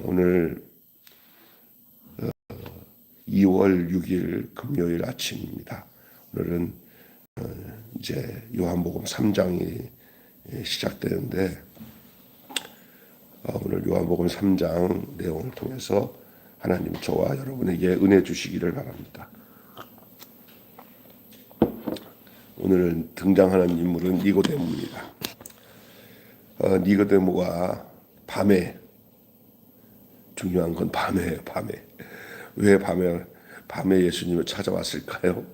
오늘 2월 6일 금요일 아침입니다. 오늘은 이제 요한복음 3장이 시작되는데 오늘 요한복음 3장 내용을 통해서 하나님 저와 여러분에게 은혜 주시기를 바랍니다. 오늘 등장하는 인물은 니고데모입니다. 니고데모가 밤에, 중요한 건 밤에예요. 왜 밤에 예수님을 찾아왔을까요?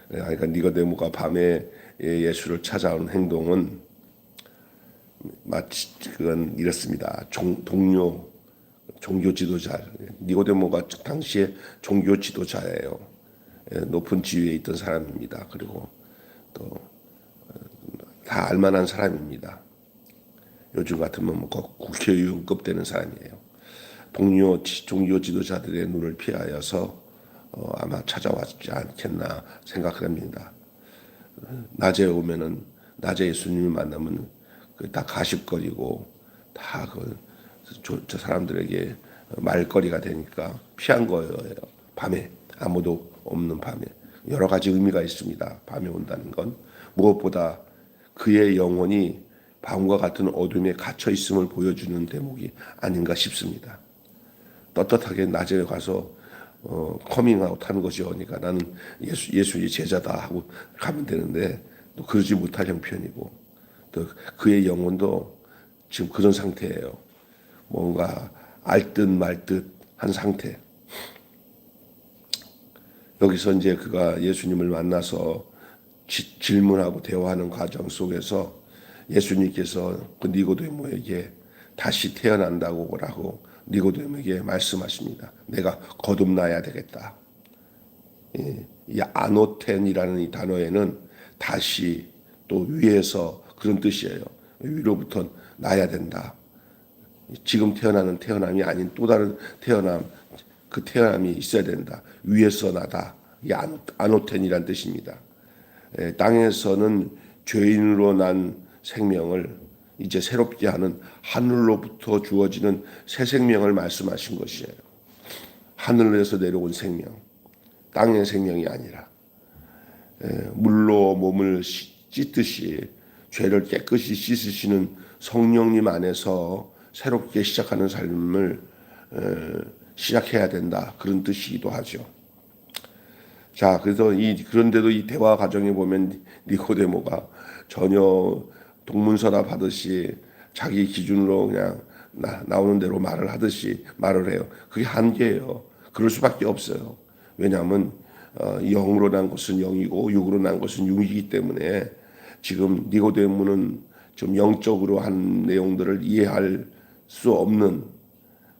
그러니까 니고데모가 밤에 예수를 찾아오는 행동은 마치 그건 이렇습니다. 동료 종교 지도자, 니고데모가 당시에 종교 지도자예요. 높은 지위에 있던 사람입니다. 그리고 또 다 알만한 사람입니다. 요즘 같으면 뭐 국회의원급 되는 사람이에요. 동료 종교 지도자들의 눈을 피하여서 아마 찾아왔지 않겠나 생각합니다. 낮에 오면은 낮에 예수님을 만나면 다 가십거리고 다 저 사람들에게 말거리가 되니까 피한 거예요. 밤에 아무도 없는 밤에 여러 가지 의미가 있습니다. 밤에 온다는 건 무엇보다 그의 영혼이 밤과 같은 어둠에 갇혀 있음을 보여주는 대목이 아닌가 싶습니다. 떳떳하게 낮에 가서 커밍아웃 하는 것이요. 그러니까 나는 예수의 제자다 하고 가면 되는데 또 그러지 못할 형편이고 또 그의 영혼도 지금 그런 상태예요. 뭔가 알듯 말듯 한 상태. 여기서 이제 그가 예수님을 만나서 질문하고 대화하는 과정 속에서 예수님께서 그 니고데모에게 다시 태어난다고 라고 니고데모에게 말씀하십니다. 내가 거듭나야 되겠다. 이 아노텐이라는 이 단어에는 다시 또 위에서 그런 뜻이에요. 위로부터 나야 된다. 지금 태어나는 태어남이 아닌 또 다른 태어남, 그 태어남이 있어야 된다. 위에서 나다. 이 아노텐이란 뜻입니다. 땅에서는 죄인으로 난 생명을 이제 새롭게 하는 하늘로부터 주어지는 새 생명을 말씀하신 것이에요. 하늘에서 내려온 생명, 땅의 생명이 아니라 물로 몸을 씻듯이 죄를 깨끗이 씻으시는 성령님 안에서 새롭게 시작하는 삶을 시작해야 된다. 그런 뜻이기도 하죠. 자, 그래서 그런데도 이 대화 과정에 보면 니고데모가 전혀 동문서답 하듯이 자기 기준으로 그냥 나오는 대로 말을 하듯이 말을 해요. 그게 한계예요. 그럴 수밖에 없어요. 왜냐하면 영으로 난 것은 영이고 육으로 난 것은 육이기 때문에 지금 니고데모는 좀 영적으로 한 내용들을 이해할 수 없는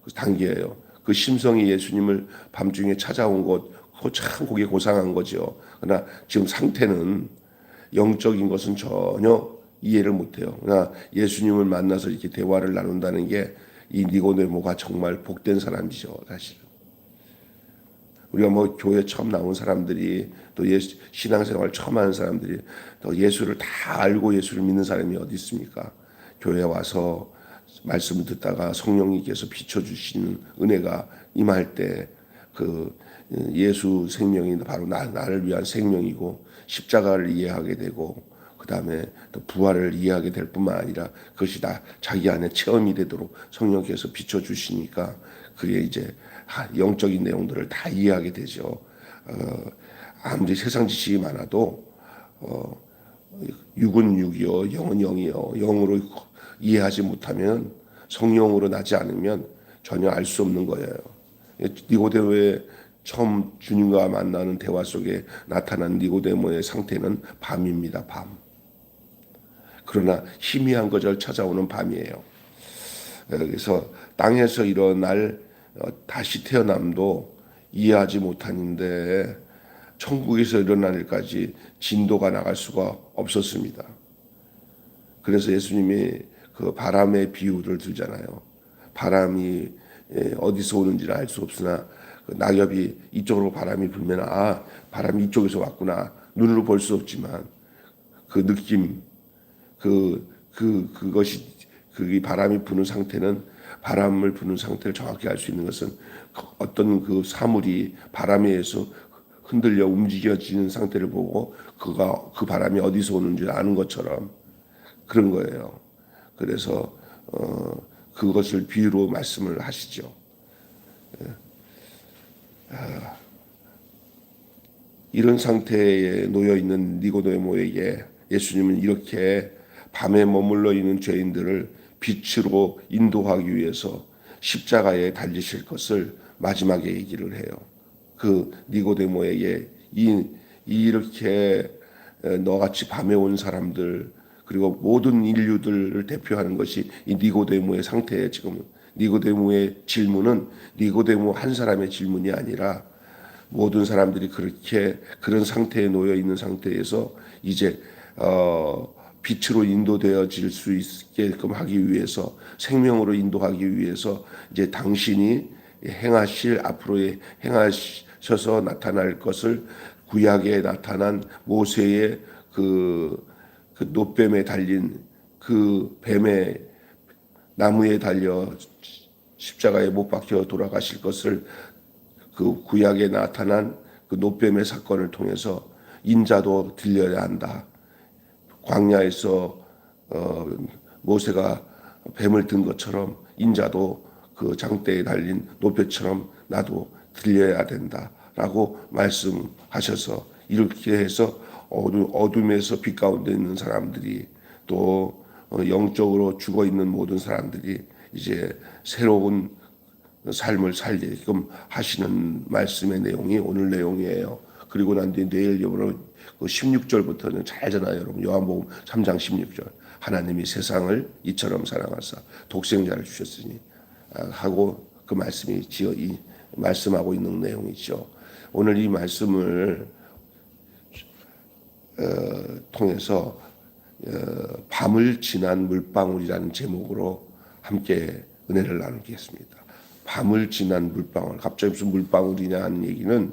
그 단계예요. 그 심성이 예수님을 밤중에 찾아온 것, 참 그게 고상한 거죠. 그러나 지금 상태는 영적인 것은 전혀 이해를 못해요. 그러나 예수님을 만나서 이렇게 대화를 나눈다는 게 이 니고데모가 정말 복된 사람이죠, 사실은. 우리가 뭐 교회 처음 나온 사람들이 또 신앙생활 처음 하는 사람들이 또 예수를 다 알고 예수를 믿는 사람이 어디 있습니까? 교회에 와서 말씀을 듣다가 성령님께서 비춰주시는 은혜가 임할 때 그 예수 생명이 바로 나를 위한 생명이고 십자가를 이해하게 되고 그 다음에 또 부활을 이해하게 될 뿐만 아니라 그것이 다 자기 안에 체험이 되도록 성령께서 비춰주시니까 그게 이제 영적인 내용들을 다 이해하게 되죠. 아무리 세상 지식이 많아도 육은 육이요, 영은 영이요. 영으로 이해하지 못하면 성령으로 나지 않으면 전혀 알 수 없는 거예요. 니고데모의 처음 주님과 만나는 대화 속에 나타난 니고데모의 상태는 밤입니다. 밤. 그러나 희미한 것을 찾아오는 밤이에요. 그래서 땅에서 일어날 다시 태어남도 이해하지 못하는데 천국에서 일어날 일까지 진도가 나갈 수가 없었습니다. 그래서 예수님이 그 바람의 비유를 들잖아요. 바람이 어디서 오는지를 알 수 없으나 그 낙엽이 이쪽으로 바람이 불면 바람이 이쪽에서 왔구나. 눈으로 볼 수 없지만 그 느낌, 그것이 그 바람이 부는 상태는 바람을 부는 상태를 정확히 알 수 있는 것은 어떤 그 사물이 바람에 의해서 흔들려 움직여지는 상태를 보고 그 바람이 어디서 오는지 아는 것처럼 그런 거예요. 그래서 그것을 비유로 말씀을 하시죠. 이런 상태에 놓여 있는 니고데모에게 예수님은 이렇게 밤에 머물러 있는 죄인들을 빛으로 인도하기 위해서 십자가에 달리실 것을 마지막에 얘기를 해요. 그 니고데모에게 이렇게 너같이 밤에 온 사람들 그리고 모든 인류들을 대표하는 것이 이 니고데모의 상태에 지금 니고데모의 질문은 니고데모 한 사람의 질문이 아니라 모든 사람들이 그렇게 그런 상태에 놓여 있는 상태에서 이제 빛으로 인도되어질 수 있게끔 하기 위해서 생명으로 인도하기 위해서 이제 당신이 행하실 앞으로의 행하셔서 나타날 것을 구약에 나타난 모세의 그 노뱀에 달린 그 뱀의 나무에 달려 십자가에 못 박혀 돌아가실 것을 그 구약에 나타난 그 노뱀의 사건을 통해서 인자도 들려야 한다. 광야에서 모세가 뱀을 든 것처럼 인자도 그 장대에 달린 노뱀처럼 나도 들려야 된다라고 말씀하셔서 이렇게 해서 어둠에서 빛 가운데 있는 사람들이 또 영적으로 죽어 있는 모든 사람들이 이제 새로운 삶을 살게끔 하시는 말씀의 내용이 오늘 내용이에요. 그리고 난 뒤에 내일 여러분 16절부터는 잘 알잖아요. 여러분 요한복음 3장 16절 하나님이 세상을 이처럼 사랑하사 독생자를 주셨으니 하고 그 말씀이 말씀하고 있는 내용이죠. 오늘 이 말씀을 통해서 밤을 지난 물방울이라는 제목으로 함께 은혜를 나누겠습니다. 밤을 지난 물방울. 갑자기 무슨 물방울이냐 하는 얘기는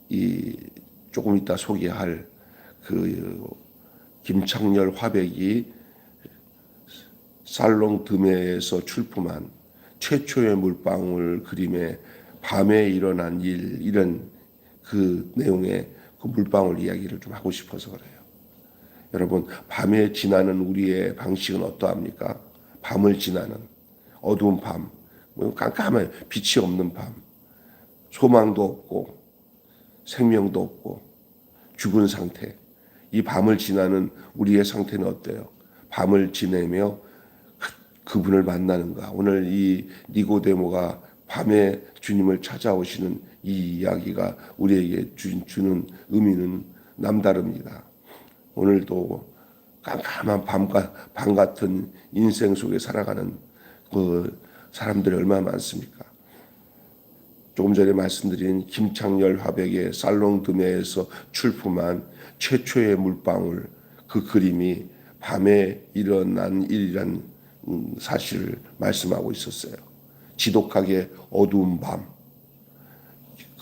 이 조금 이따 소개할 그 김창렬 화백이 살롱 드메에서 출품한 최초의 물방울 그림의 밤에 일어난 일 이런 그 내용의 그 물방울 이야기를 좀 하고 싶어서 그래요. 여러분 밤에 지나는 우리의 방식은 어떠합니까? 밤을 지나는 어두운 밤, 깜깜한 빛이 없는 밤, 소망도 없고 생명도 없고 죽은 상태. 이 밤을 지나는 우리의 상태는 어때요? 밤을 지내며 그분을 만나는가? 오늘 이 니고데모가 밤에 주님을 찾아오시는 이 이야기가 우리에게 주는 의미는 남다릅니다. 오늘도 깜깜한 밤 같은 인생 속에 살아가는 그 사람들이 얼마나 많습니까? 조금 전에 말씀드린 김창렬 화백의 살롱 드메에서 출품한 최초의 물방울 그 그림이 밤에 일어난 일이란 사실을 말씀하고 있었어요. 지독하게 어두운 밤,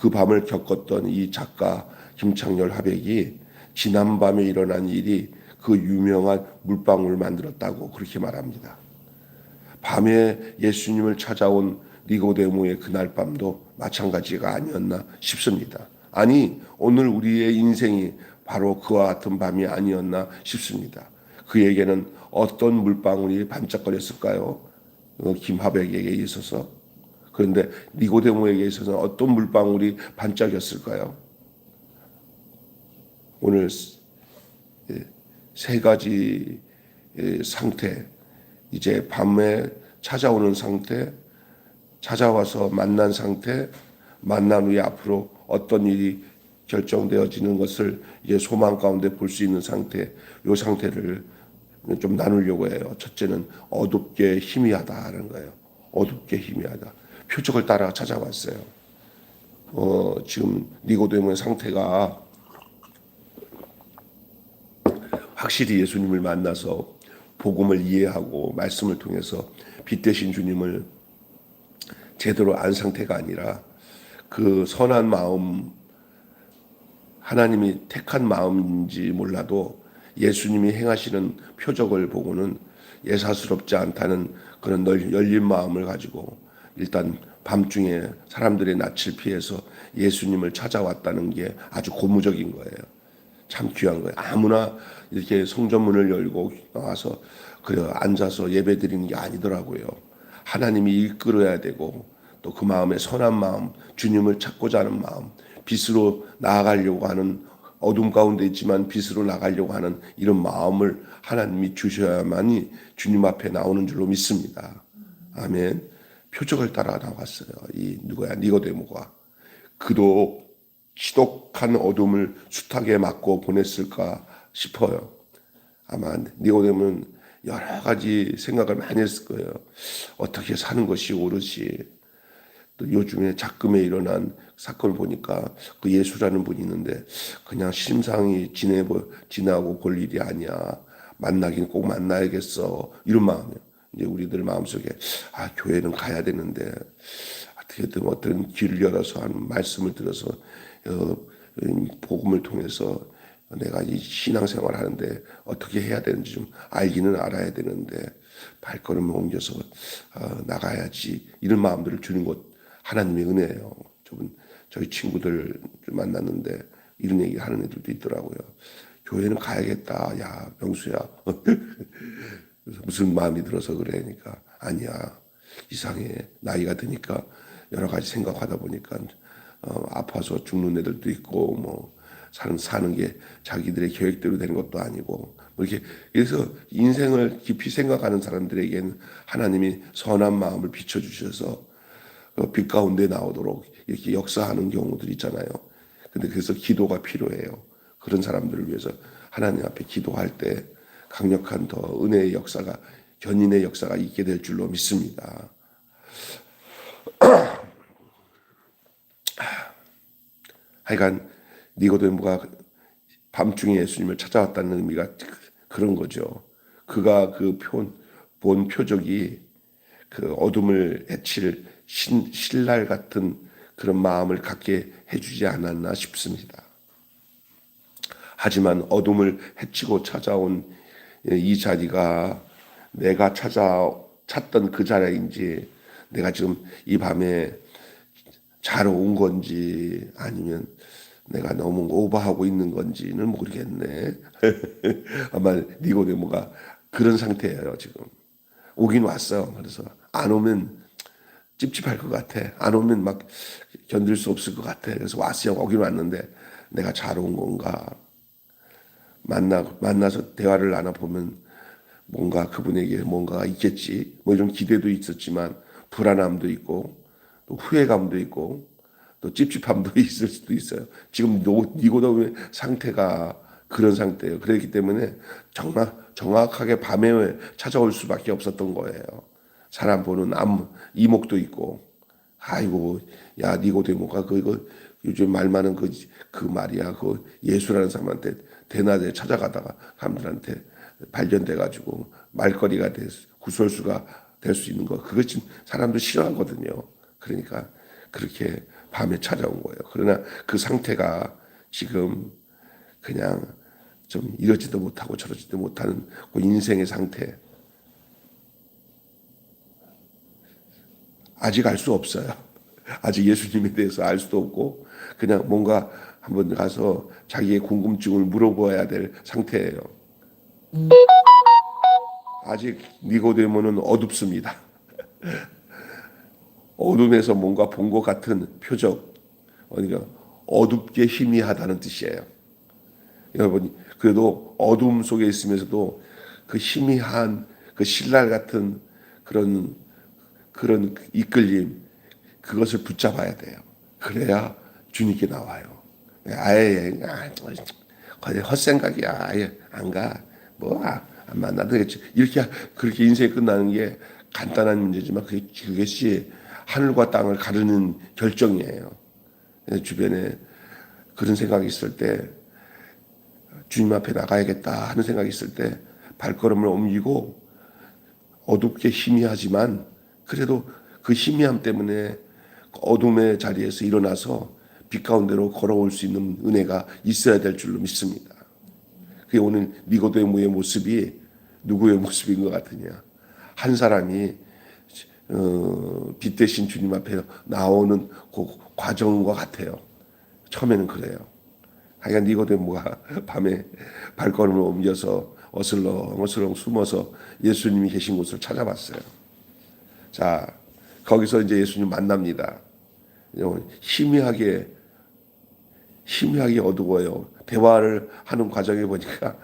그 밤을 겪었던 이 작가 김창렬 화백이 지난 밤에 일어난 일이 그 유명한 물방울을 만들었다고 그렇게 말합니다. 밤에 예수님을 찾아온 니고데모의 그날 밤도 마찬가지가 아니었나 싶습니다. 아니 오늘 우리의 인생이 바로 그와 같은 밤이 아니었나 싶습니다. 그에게는 어떤 물방울이 반짝거렸을까요? 김화백에게 있어서. 그런데 니고데모에게 있어서는 어떤 물방울이 반짝였을까요? 오늘 세 가지 상태, 이제 밤에 찾아오는 상태, 찾아와서 만난 상태, 만난 후에 앞으로 어떤 일이 결정되어지는 것을 이제 소망 가운데 볼 수 있는 상태, 이 상태를 좀 나누려고 해요. 첫째는 어둡게 희미하다는 거예요. 어둡게 희미하다. 표적을 따라 찾아왔어요. 지금 니고데모의 상태가 확실히 예수님을 만나서 복음을 이해하고 말씀을 통해서 빛 대신 주님을 제대로 안 상태가 아니라 그 선한 마음, 하나님이 택한 마음인지 몰라도 예수님이 행하시는 표적을 보고는 예사스럽지 않다는 그런 열린 마음을 가지고 일단 밤중에 사람들의 낯을 피해서 예수님을 찾아왔다는 게 아주 고무적인 거예요. 참 귀한 거예요. 아무나 이렇게 성전문을 열고 나와서 그 앉아서 예배 드리는 게 아니더라고요. 하나님이 이끌어야 되고 또 그 마음의 선한 마음, 주님을 찾고자 하는 마음, 빛으로 나아가려고 하는, 어둠 가운데 있지만 빛으로 나가려고 하는 이런 마음을 하나님이 주셔야만이 주님 앞에 나오는 줄로 믿습니다. 아멘. 표적을 따라 나왔어요. 이 누구야? 니고데모가. 그도 지독한 어둠을 숱하게 맞고 보냈을까 싶어요. 아마 니고데모는 여러 가지 생각을 많이 했을 거예요. 어떻게 사는 것이 옳으시. 또 요즘에 작금에 일어난 사건을 보니까 그 예수라는 분이 있는데 그냥 심상이 지나고 볼 일이 아니야. 만나긴 꼭 만나야겠어. 이런 마음이에요. 이제 우리들 마음속에 교회는 가야 되는데 어떻게든 어떤 길을 열어서 한 말씀을 들어서 복음을 통해서 내가 이 신앙생활 하는데 어떻게 해야 되는지 좀 알기는 알아야 되는데 발걸음을 옮겨서 나가야지, 이런 마음들을 주는 것 하나님의 은혜예요. 저희 친구들 만났는데 이런 얘기 하는 애들도 있더라고요. 교회는 가야겠다. 야, 명수야. 무슨 마음이 들어서 그러니까 아니야. 이상해. 나이가 드니까 여러 가지 생각하다 보니까 아파서 죽는 애들도 있고 뭐 사는 게 자기들의 계획대로 되는 것도 아니고 뭐 이렇게, 그래서 인생을 깊이 생각하는 사람들에게는 하나님이 선한 마음을 비춰주셔서 빛 가운데 나오도록 이렇게 역사하는 경우들 있잖아요. 근데 그래서 기도가 필요해요. 그런 사람들을 위해서 하나님 앞에 기도할 때 강력한 더 은혜의 역사가, 견인의 역사가 있게 될 줄로 믿습니다. 하여간 니고데모가 밤중에 예수님을 찾아왔다는 의미가 그런 거죠. 그가 본 표적이 그 어둠을 해칠 신랄 같은 그런 마음을 갖게 해주지 않았나 싶습니다. 하지만 어둠을 해치고 찾아온 이 자리가 내가 찾던 그 자리인지, 내가 지금 이 밤에 자러 온 건지 아니면 내가 너무 오버하고 있는 건지는 모르겠네. 아마 니고데모가 그런 상태예요. 지금 오긴 왔어요. 그래서 안 오면 찝찝할 것 같아. 안 오면 막 견딜 수 없을 것 같아. 그래서 왔어요. 오긴 왔는데 내가 자러 온 건가? 만나서 대화를 나눠보면 뭔가 그분에게 뭔가가 있겠지. 뭐 이런 기대도 있었지만 불안함도 있고 또 후회감도 있고 또 찝찝함도 있을 수도 있어요. 지금 니고데모의 상태가 그런 상태예요. 그렇기 때문에 정확하게 밤에 찾아올 수밖에 없었던 거예요. 사람 보는 이목도 있고, 아이고, 야, 니고데모가 그거 요즘 말 많은 그 말이야. 그 예수라는 사람한테 대낮에 찾아가다가 사람들한테 발견돼가지고 말거리가 구설수가 될 수 있는 거. 그것 좀 사람들 싫어하거든요. 그러니까 그렇게 밤에 찾아온 거예요. 그러나 그 상태가 지금 그냥 좀 이러지도 못하고 저러지도 못하는 그 인생의 상태. 아직 알 수 없어요. 아직 예수님에 대해서 알 수도 없고 그냥 뭔가 한번 가서 자기의 궁금증을 물어봐야 될 상태예요. 아직 니고데모는 어둡습니다. 어둠에서 뭔가 본 것 같은 표적, 그러니까 어둡게 희미하다는 뜻이에요. 여러분, 그래도 어둠 속에 있으면서도 그 희미한 그 신랄 같은 그런 이끌림, 그것을 붙잡아야 돼요. 그래야 주님께 나와요. 아예 거의 헛생각이야. 아예 안 가. 뭐 안 만나도 되겠지. 이렇게 그렇게 인생이 끝나는 게 간단한 문제지만 그것이 하늘과 땅을 가르는 결정이에요. 주변에 그런 생각이 있을 때 주님 앞에 나가야겠다 하는 생각이 있을 때 발걸음을 옮기고 어둡게 희미하지만 그래도 그 희미함 때문에 어둠의 자리에서 일어나서 빛 가운데로 걸어올 수 있는 은혜가 있어야 될 줄로 믿습니다. 그게 오늘 니고데모의 모습이 누구의 모습인 것 같으냐? 한 사람이 빛 대신 주님 앞에 나오는 그 과정과 같아요. 처음에는 그래요. 하여간 니고데모가 밤에 발걸음을 옮겨서 어슬렁어슬렁 숨어서 예수님이 계신 곳을 찾아봤어요. 자, 거기서 이제 예수님 만납니다. 희미하게 어두워요. 대화를 하는 과정에 보니까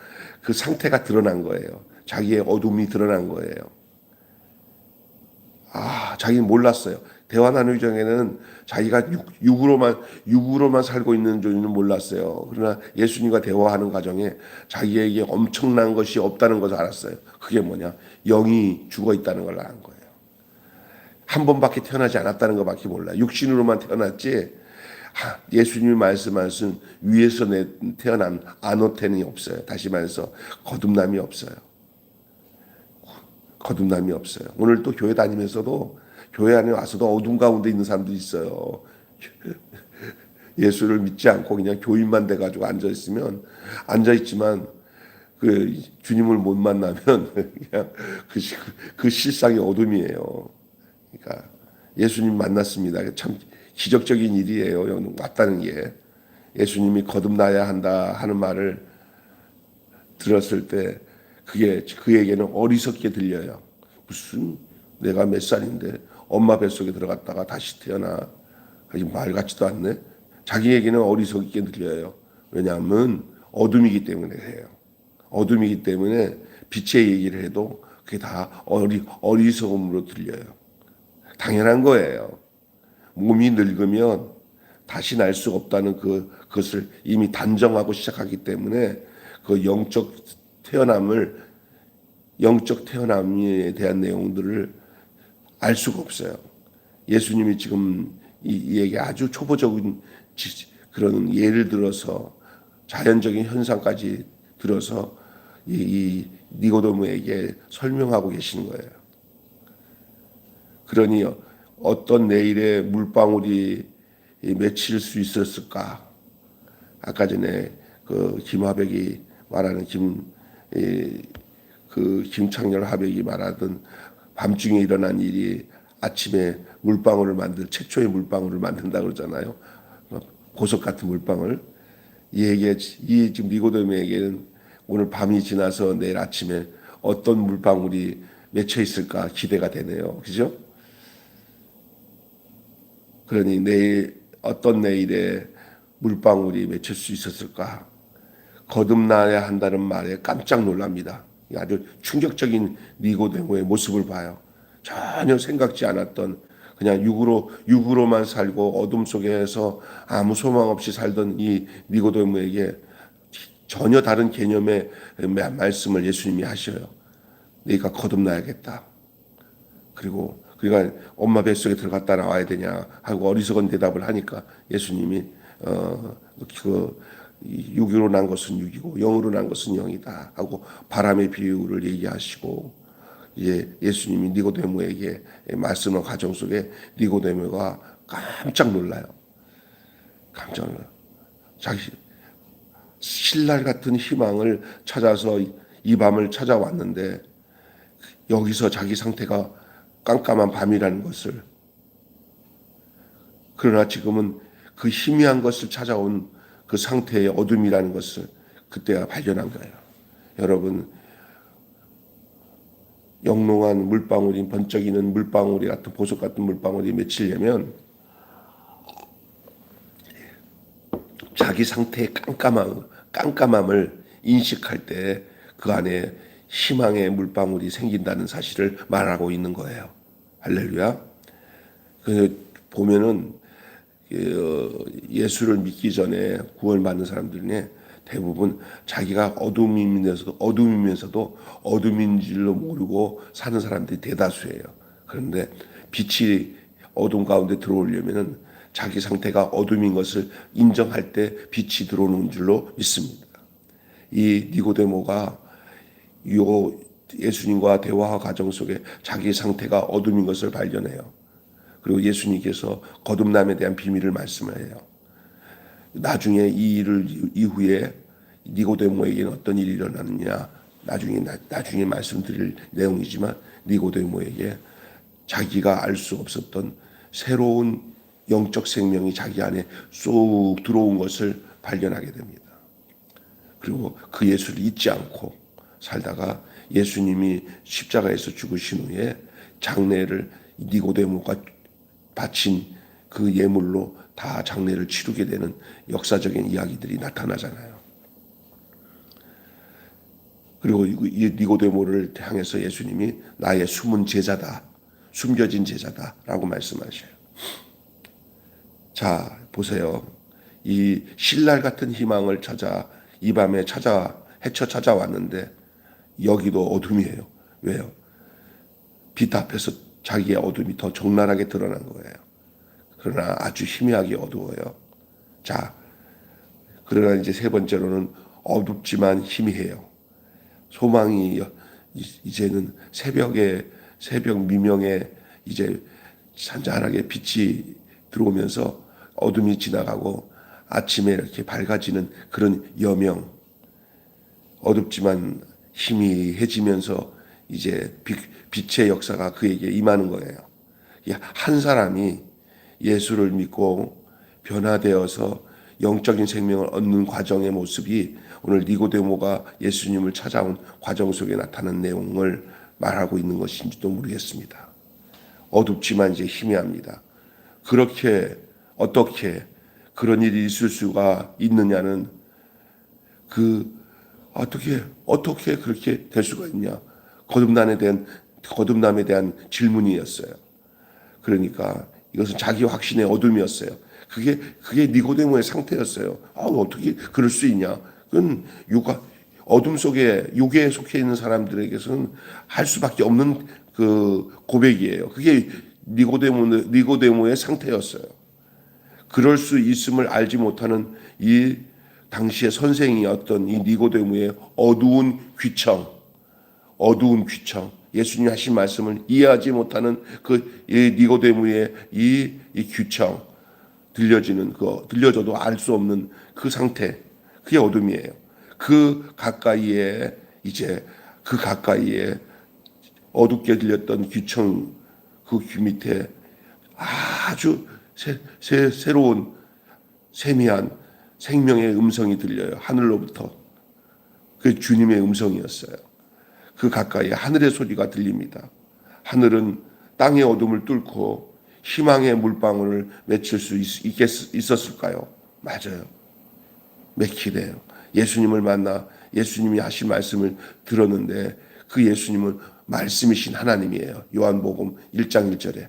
그 상태가 드러난 거예요. 자기의 어둠이 드러난 거예요. 자기는 몰랐어요. 대화 나누기 전에는 자기가 육으로만 살고 있는 줄은 몰랐어요. 그러나 예수님과 대화하는 과정에 자기에게 엄청난 것이 없다는 것을 알았어요. 그게 뭐냐? 영이 죽어 있다는 걸 안 거예요. 한 번밖에 태어나지 않았다는 것밖에 몰라요. 육신으로만 태어났지 예수님이 말씀하신 위에서 태어난 아노텐이 없어요. 다시 말해서 거듭남이 없어요. 거듭남이 없어요. 오늘 또 교회 다니면서도 교회 안에 와서도 어둠 가운데 있는 사람도 있어요. 예수를 믿지 않고 그냥 교인만 돼가지고 앉아있지만 그 주님을 못 만나면 그냥 그 실상이 어둠이에요. 그러니까 예수님 만났습니다. 참 기적적인 일이에요. 왔다는 게. 예수님이 거듭나야 한다 하는 말을 들었을 때 그게 그에게는 어리석게 들려요. 무슨 내가 몇 살인데 엄마 뱃속에 들어갔다가 다시 태어나. 말 같지도 않네. 자기에게는 어리석게 들려요. 왜냐하면 어둠이기 때문에 그래요. 어둠이기 때문에 빛의 얘기를 해도 그게 다 어리석음으로 들려요. 당연한 거예요. 몸이 늙으면 다시 날 수 없다는 그것을 이미 단정하고 시작하기 때문에 그 영적 태어남에 대한 내용들을 알 수가 없어요. 예수님이 지금 이에게 아주 초보적인 그런 예를 들어서 자연적인 현상까지 들어서 이 니고데모에게 설명하고 계시는 거예요. 그러니 어떤 내일의 물방울이 맺힐 수 있었을까? 아까 전에 그 김하백이 말하는 김창렬 하백이 말하던 밤중에 일어난 일이 아침에 최초의 물방울을 만든다 그러잖아요. 보석 같은 물방울. 이 지금 니고데모에게는 오늘 밤이 지나서 내일 아침에 어떤 물방울이 맺혀 있을까 기대가 되네요. 그죠? 그러니 어떤 내일에 물방울이 맺힐 수 있었을까? 거듭나야 한다는 말에 깜짝 놀랍니다. 아주 충격적인 니고데모의 모습을 봐요. 전혀 생각지 않았던 그냥 육으로만 살고 어둠 속에서 아무 소망 없이 살던 이 니고데모에게 전혀 다른 개념의 말씀을 예수님이 하셔요. 네가 거듭나야겠다. 그리고 그러니까 엄마 뱃속에 들어갔다 나와야 되냐 하고 어리석은 대답을 하니까 예수님이 육으로 난 것은 육이고 영으로 난 것은 영이다 하고 바람의 비유를 얘기하시고 이제 예수님이 니고데모에게 말씀한 과정 속에 니고데모가 깜짝 놀라요. 깜짝 놀라요. 자기 신랄 같은 희망을 찾아서 이 밤을 찾아왔는데 여기서 자기 상태가 깜깜한 밤이라는 것을, 그러나 지금은 그 희미한 것을 찾아온 그 상태의 어둠이라는 것을 그때야 발견한 거예요. 여러분, 영롱한 물방울이 번쩍이는 물방울이 같은 보석 같은 물방울이 맺히려면 자기 상태의 깜깜함을 인식할 때 그 안에 희망의 물방울이 생긴다는 사실을 말하고 있는 거예요. 할렐루야. 보면은 예수를 믿기 전에 구원받는 사람들 중에 대부분 자기가 어둠이면서도 어둠인 줄로 모르고 사는 사람들이 대다수예요. 그런데 빛이 어둠 가운데 들어오려면은 자기 상태가 어둠인 것을 인정할 때 빛이 들어오는 줄로 믿습니다. 이 니고데모가 예수님과 대화 과정 속에 자기 상태가 어둠인 것을 발견해요. 그리고 예수님께서 거듭남에 대한 비밀을 말씀을 해요. 나중에 이 일을 이후에 니고데모에게는 어떤 일이 일어났느냐 나중에 말씀드릴 내용이지만 니고데모에게 자기가 알 수 없었던 새로운 영적 생명이 자기 안에 쏙 들어온 것을 발견하게 됩니다. 그리고 그 예수를 잊지 않고 살다가 예수님이 십자가에서 죽으신 후에 장례를 니고데모가 바친 그 예물로 다 장례를 치르게 되는 역사적인 이야기들이 나타나잖아요. 그리고 이 니고데모를 향해서 예수님이 나의 숨은 제자다, 숨겨진 제자다라고 말씀하셔요. 자, 보세요. 이 신랄 같은 희망을 찾아 이 밤에 헤쳐 찾아왔는데 여기도 어둠이에요. 왜요? 빛 앞에서 자기의 어둠이 더 적나라하게 드러난 거예요. 그러나 아주 희미하게 어두워요. 자, 그러나 이제 세 번째로는 어둡지만 희미해요. 소망이 이제는 새벽 미명에 이제 잔잔하게 빛이 들어오면서 어둠이 지나가고 아침에 이렇게 밝아지는 그런 여명. 어둡지만 희미해지면서 이제 빛의 역사가 그에게 임하는 거예요. 한 사람이 예수를 믿고 변화되어서 영적인 생명을 얻는 과정의 모습이 오늘 니고데모가 예수님을 찾아온 과정 속에 나타난 내용을 말하고 있는 것인지도 모르겠습니다. 어둡지만 이제 희미합니다. 그렇게 어떻게 그런 일이 있을 수가 있느냐는 어떻게 그렇게 될 수가 있냐? 거듭남에 대한 질문이었어요. 그러니까 이것은 자기 확신의 어둠이었어요. 그게 니고데모의 상태였어요. 어떻게 그럴 수 있냐? 그건 어둠 속에 육에 속해 있는 사람들에게서는 할 수밖에 없는 그 고백이에요. 그게 니고데모의 상태였어요. 그럴 수 있음을 알지 못하는 이 당시의 선생이었던 이 니고데모의 어두운 귀청, 예수님이 하신 말씀을 이해하지 못하는 그 니고데모의 이 귀청, 들려줘도 알 수 없는 그 상태, 그게 어둠이에요. 그 가까이에 어둡게 들렸던 귀청 그 귀 밑에 아주 새로운 세미한 생명의 음성이 들려요. 하늘로부터. 그 주님의 음성이었어요. 그 가까이에 하늘의 소리가 들립니다. 하늘은 땅의 어둠을 뚫고 희망의 물방울을 맺힐 수 있었을까요? 맞아요. 맺히래요. 예수님을 만나 예수님이 하신 말씀을 들었는데 그 예수님은 말씀이신 하나님이에요. 요한복음 1장 1절에.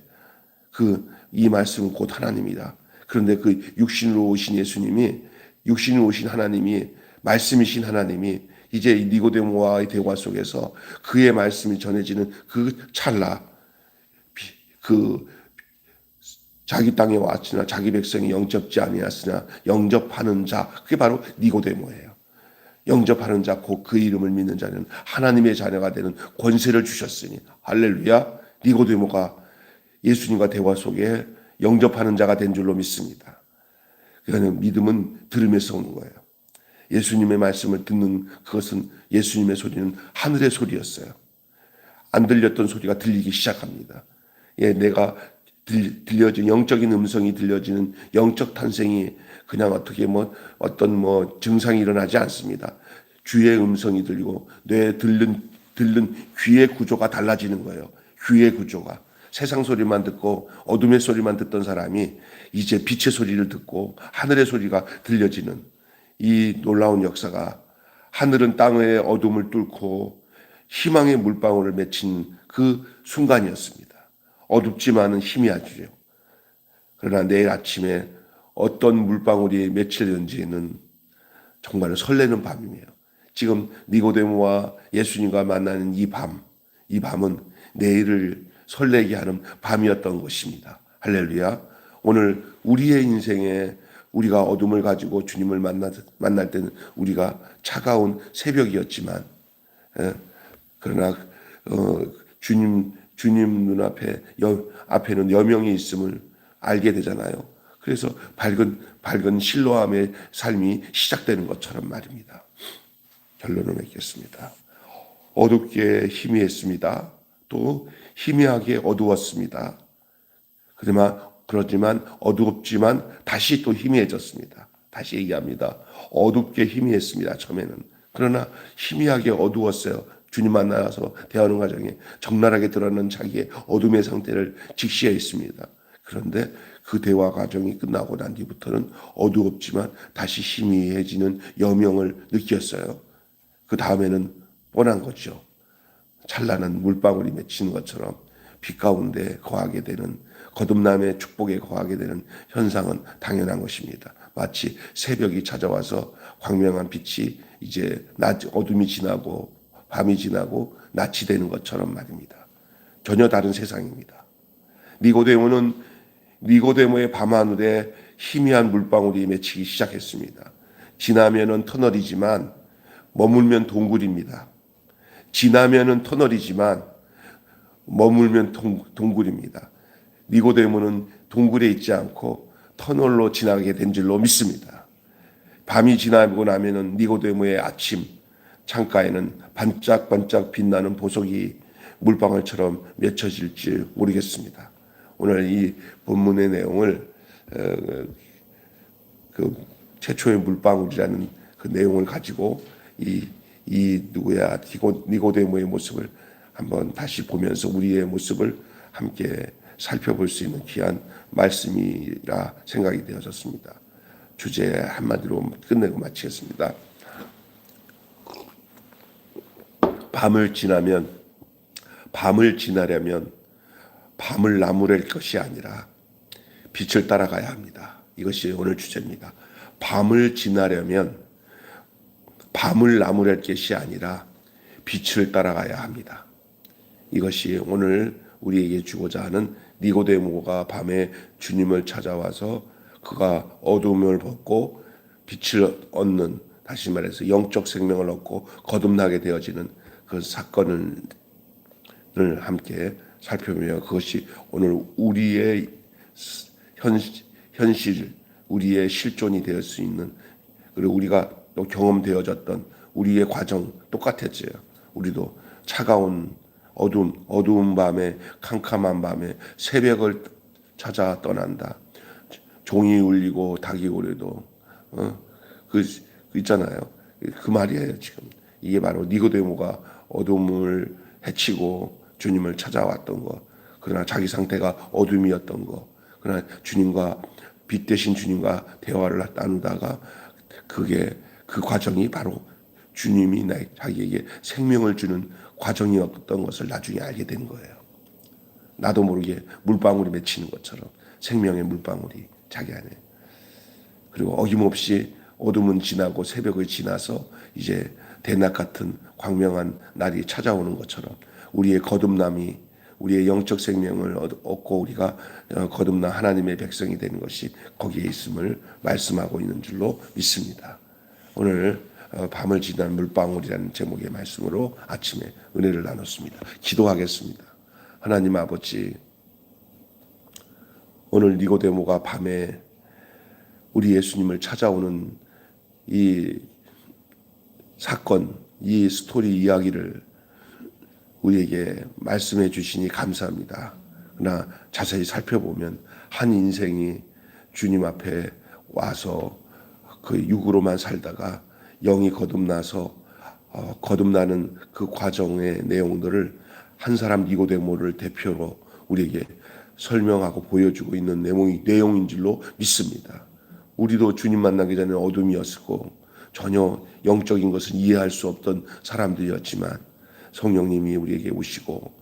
이 말씀은 곧 하나님이다. 그런데 그 육신으로 오신 하나님이 말씀이신 하나님이 이제 니고데모와의 대화 속에서 그의 말씀이 전해지는 그 찰나 자기 땅에 왔으나 자기 백성이 영접지 아니하였으나 영접하는 자, 그게 바로 니고데모예요. 영접하는 자, 곧 그 이름을 믿는 자는 하나님의 자녀가 되는 권세를 주셨으니 할렐루야. 니고데모가 예수님과 대화 속에 영접하는 자가 된 줄로 믿습니다. 그러니까 믿음은 들음에서 오는 거예요. 예수님의 말씀을 듣는 그것은 예수님의 소리는 하늘의 소리였어요. 안 들렸던 소리가 들리기 시작합니다. 내가 들려진 영적인 음성이 들려지는 영적 탄생이 그냥 어떤 증상이 일어나지 않습니다. 주의 음성이 들리고 뇌에 들는 귀의 구조가 달라지는 거예요. 귀의 구조가. 세상 소리만 듣고 어둠의 소리만 듣던 사람이 이제 빛의 소리를 듣고 하늘의 소리가 들려지는 이 놀라운 역사가 하늘은 땅의 어둠을 뚫고 희망의 물방울을 맺힌 그 순간이었습니다. 어둡지만은 희미하죠. 그러나 내일 아침에 어떤 물방울이 맺힐는지는 정말 설레는 밤이에요. 지금 니고데모와 예수님과 만나는 이 밤은 내일을 설레게 하는 밤이었던 것입니다. 할렐루야. 오늘 우리의 인생에 우리가 어둠을 가지고 주님을 만날 때는 우리가 차가운 새벽이었지만 그러나 주님 앞에는 여명이 있음을 알게 되잖아요. 그래서 밝은 실로암의 삶이 시작되는 것처럼 말입니다. 결론을 맺겠습니다. 어둡게 희미했습니다. 또 희미하게 어두웠습니다. 그렇지만 어둡지만 다시 또 희미해졌습니다. 다시 얘기합니다. 어둡게 희미했습니다. 처음에는. 그러나 희미하게 어두웠어요. 주님 만나서 대하는 과정에 적나라하게 드러나는 자기의 어둠의 상태를 직시해 있습니다. 그런데 그 대화 과정이 끝나고 난 뒤부터는 어두웠지만 다시 희미해지는 여명을 느꼈어요. 그 다음에는 뻔한 거죠. 찬란한 물방울이 맺히는 것처럼 빛 가운데 거하게 되는, 거듭남의 축복에 거하게 되는 현상은 당연한 것입니다. 마치 새벽이 찾아와서 광명한 빛이 이제 어둠이 지나고 밤이 지나고 낮이 되는 것처럼 말입니다. 전혀 다른 세상입니다. 니고데모의 밤하늘에 희미한 물방울이 맺히기 시작했습니다. 지나면은 터널이지만 머물면 동굴입니다. 지나면은 터널이지만 머물면 동굴입니다. 니고데모는 동굴에 있지 않고 터널로 지나게 된 줄로 믿습니다. 밤이 지나고 나면은 니고데모의 아침 창가에는 반짝반짝 빛나는 보석이 물방울처럼 맺혀질지 모르겠습니다. 오늘 이 본문의 내용을 그 최초의 물방울이라는 그 내용을 가지고 이 니고데모의 모습을 한번 다시 보면서 우리의 모습을 함께 살펴볼 수 있는 귀한 말씀이라 생각이 되어졌습니다. 주제 한마디로 끝내고 마치겠습니다. 밤을 지나려면 밤을 나무랄 것이 아니라 빛을 따라가야 합니다. 이것이 오늘 주제입니다. 밤을 지나려면 밤을 나무랄 것이 아니라 빛을 따라가야 합니다. 이것이 오늘 우리에게 주고자 하는 니고데모가 밤에 주님을 찾아와서 그가 어둠을 벗고 빛을 얻는, 다시 말해서 영적 생명을 얻고 거듭나게 되어지는 그 사건을 함께 살펴보며, 그것이 오늘 우리의 현실, 우리의 실존이 될 수 있는, 그리고 우리가 또 경험되어졌던 우리의 과정 똑같았어요. 우리도 차가운 어두운 밤에, 캄캄한 밤에 새벽을 찾아 떠난다. 종이 울리고 닭이 오래도 그 있잖아요. 그 말이에요. 지금 이게 바로 니고데모가 어둠을 헤치고 주님을 찾아왔던 거. 그러나 자기 상태가 어둠이었던 거. 그러나 주님과, 빛 대신 주님과 대화를 나누다가 그 과정이 바로 주님이 자기에게 생명을 주는 과정이었던 것을 나중에 알게 된 거예요. 나도 모르게 물방울이 맺히는 것처럼 생명의 물방울이 자기 안에. 그리고 어김없이 어둠은 지나고 새벽을 지나서 이제 대낮 같은 광명한 날이 찾아오는 것처럼 우리의 거듭남이, 우리의 영적 생명을 얻고 우리가 거듭난 하나님의 백성이 되는 것이 거기에 있음을 말씀하고 있는 줄로 믿습니다. 오늘 밤을 지난 물방울이라는 제목의 말씀으로 아침에 은혜를 나눴습니다. 기도하겠습니다. 하나님 아버지, 오늘 니고데모가 밤에 우리 예수님을 찾아오는 이 사건, 이 스토리 이야기를 우리에게 말씀해 주시니 감사합니다. 그러나 자세히 살펴보면 한 인생이 주님 앞에 와서 그 육으로만 살다가 영이 거듭나서 거듭나는 그 과정의 내용들을 한 사람 니고데모를 대표로 우리에게 설명하고 보여주고 있는 내용인 줄로 믿습니다. 우리도 주님 만나기 전에 어둠이었고 전혀 영적인 것을 이해할 수 없던 사람들이었지만 성령님이 우리에게 오시고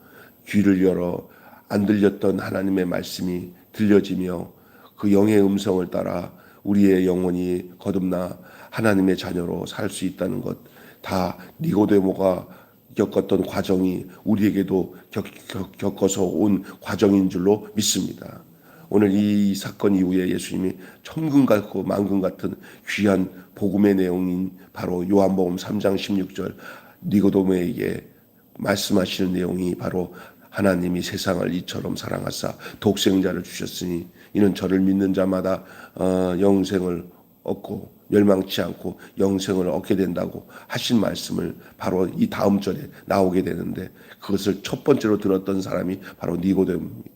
귀를 열어 안 들렸던 하나님의 말씀이 들려지며 그 영의 음성을 따라 우리의 영혼이 거듭나 하나님의 자녀로 살 수 있다는 것, 다 니고데모가 겪었던 과정이 우리에게도 겪어서 온 과정인 줄로 믿습니다. 오늘 이 사건 이후에 예수님이 천금 같고 만금 같은 귀한 복음의 내용인 바로 요한복음 3장 16절 니고데모에게 말씀하시는 내용이 바로 하나님이 세상을 이처럼 사랑하사 독생자를 주셨으니 이는 저를 믿는 자마다 영생을 얻고 멸망치 않고 영생을 얻게 된다고 하신 말씀을 바로 이 다음 절에 나오게 되는데, 그것을 첫 번째로 들었던 사람이 바로 니고데모입니다.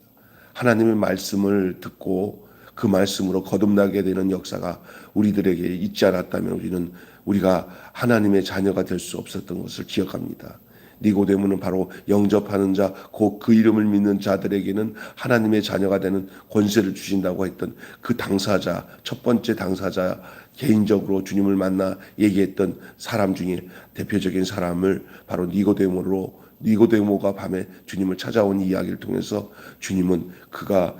하나님의 말씀을 듣고 그 말씀으로 거듭나게 되는 역사가 우리들에게 있지 않았다면 우리가 하나님의 자녀가 될 수 없었던 것을 기억합니다. 니고데모는 바로 영접하는 자, 곧 그 이름을 믿는 자들에게는 하나님의 자녀가 되는 권세를 주신다고 했던 그 당사자, 첫 번째 당사자, 개인적으로 주님을 만나 얘기했던 사람 중에 대표적인 사람을 바로 니고데모가 밤에 주님을 찾아온 이야기를 통해서 주님은 그가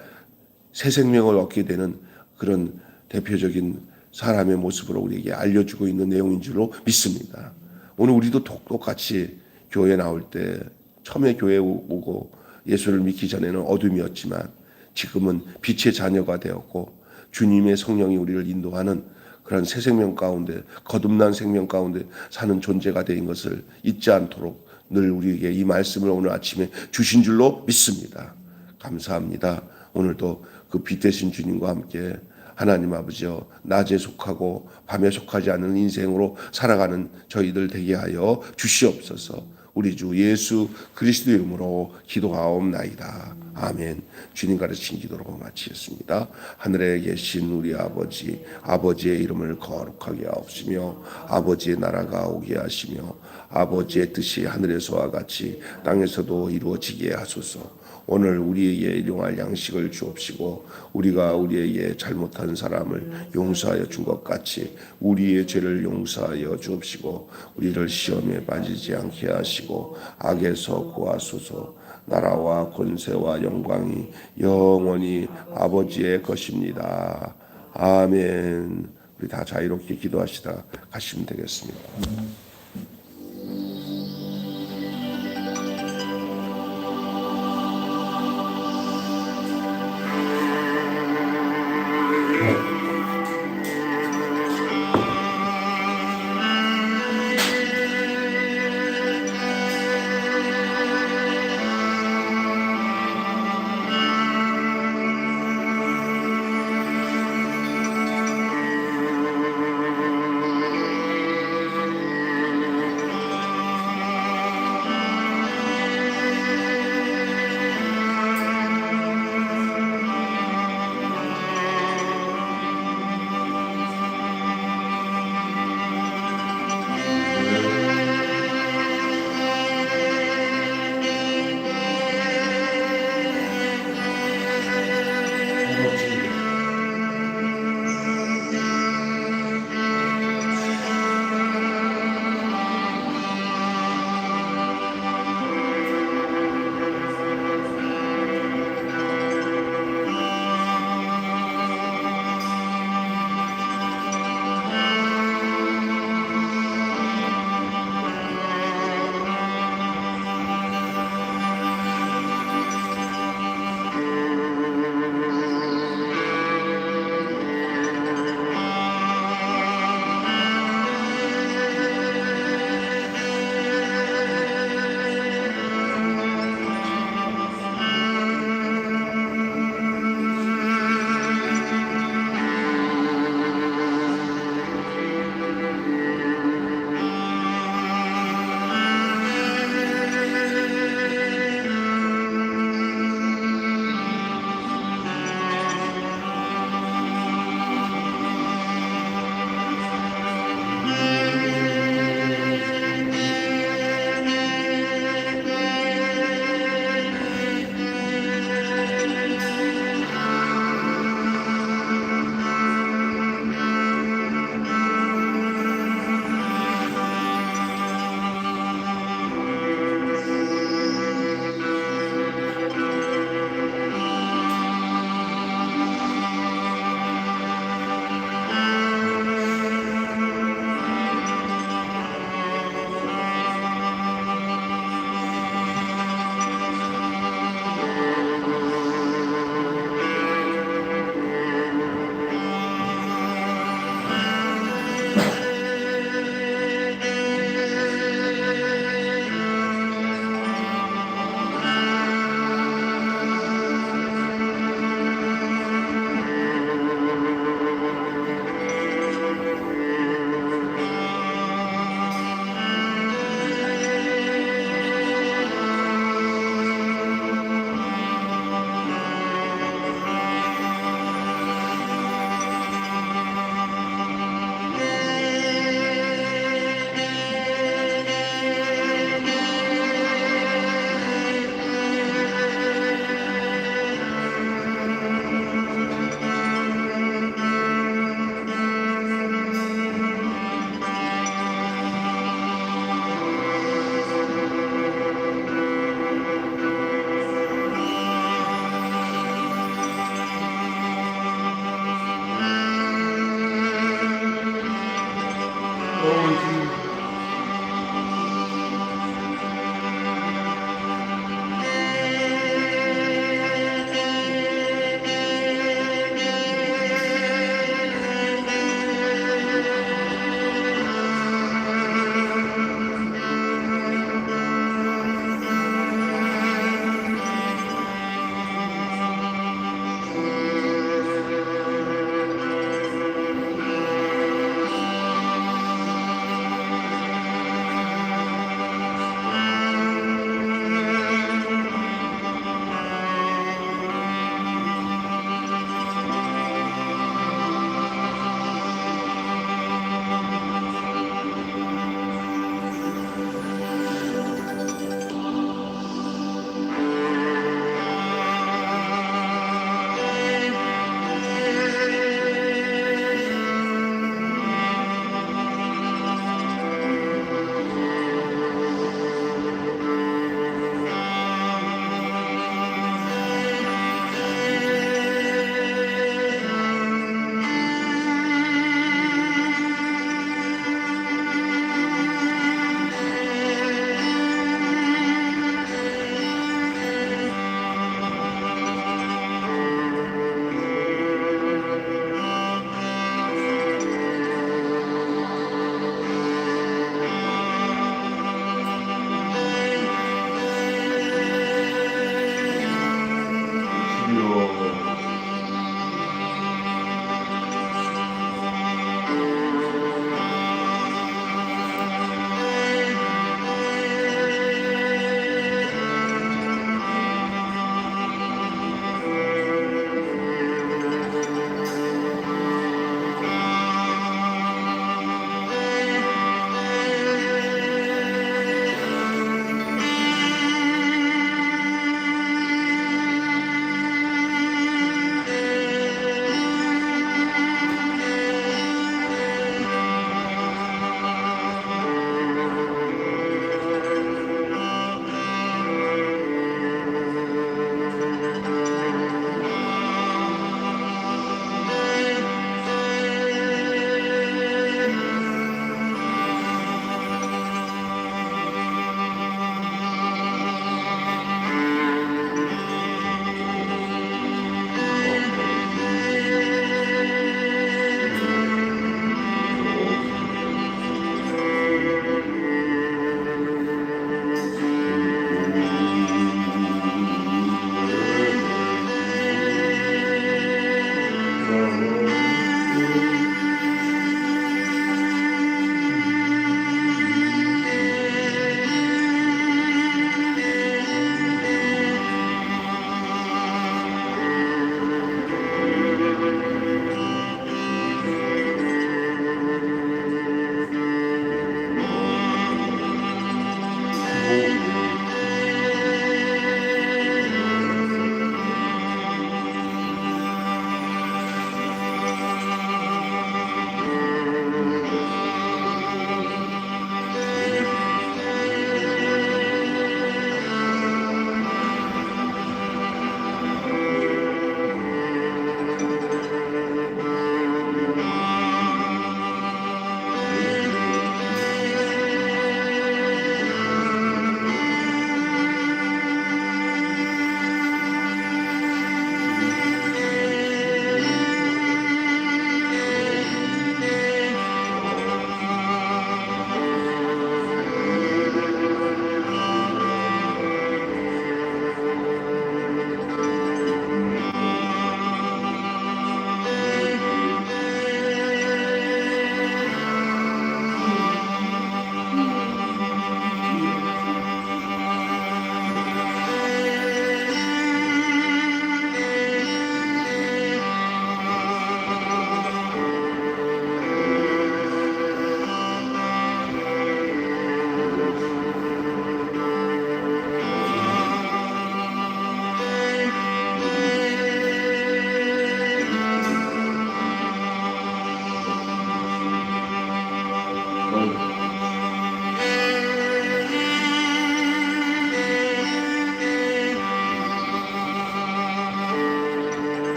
새 생명을 얻게 되는 그런 대표적인 사람의 모습으로 우리에게 알려주고 있는 내용인 줄로 믿습니다. 오늘 우리도 똑같이 교회 나올 때 처음에 교회 오고 예수를 믿기 전에는 어둠이었지만 지금은 빛의 자녀가 되었고 주님의 성령이 우리를 인도하는 그런 새 생명 가운데, 거듭난 생명 가운데 사는 존재가 된 것을 잊지 않도록 늘 우리에게 이 말씀을 오늘 아침에 주신 줄로 믿습니다. 감사합니다. 오늘도 그 빛 되신 주님과 함께 하나님 아버지여, 낮에 속하고 밤에 속하지 않는 인생으로 살아가는 저희들 되게 하여 주시옵소서. 우리 주 예수 그리스도 이름으로 기도하옵나이다. 아멘. 주님 가르친 기도로 마치겠습니다. 하늘에 계신 우리 아버지, 아버지의 이름을 거룩하게 하옵시며 아버지의 나라가 오게 하시며 아버지의 뜻이 하늘에서와 같이 땅에서도 이루어지게 하소서. 오늘 우리에게 일용할 양식을 주옵시고 우리가 우리에게 잘못한 사람을 용서하여 준 것 같이 우리의 죄를 용서하여 주옵시고 우리를 시험에 빠지지 않게 하시고 악에서 구하소서. 나라와 권세와 영광이 영원히 아버지의 것입니다. 아멘. 우리 다 자유롭게 기도하시다 가시면 되겠습니다.